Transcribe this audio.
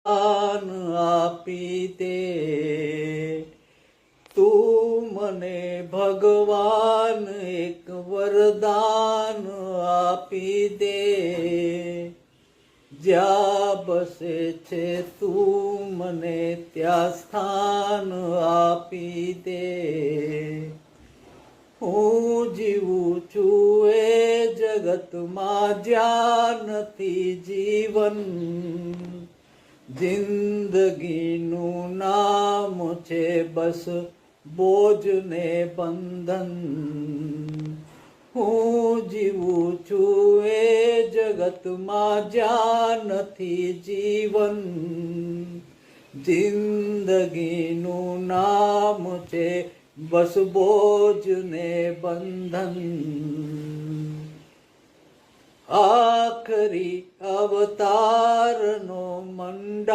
દાન આપી દે, તું મને ભગવાન એક વરદાન આપી દે, જ્યાં બસે છે તું મને ત્યાં સ્થાન આપી દે. હું જીવું છું એ જગતમાં જ્યાં નથી જીવન, જિંદગીનું નામ છે બસ બોજ ને બંધન. હું જીવું છું એ જગતમાં જ્યાં નથી જીવન, જિંદગીનું નામ છે બસ બોજ ને બંધન. આખરી અવતારનો મંડા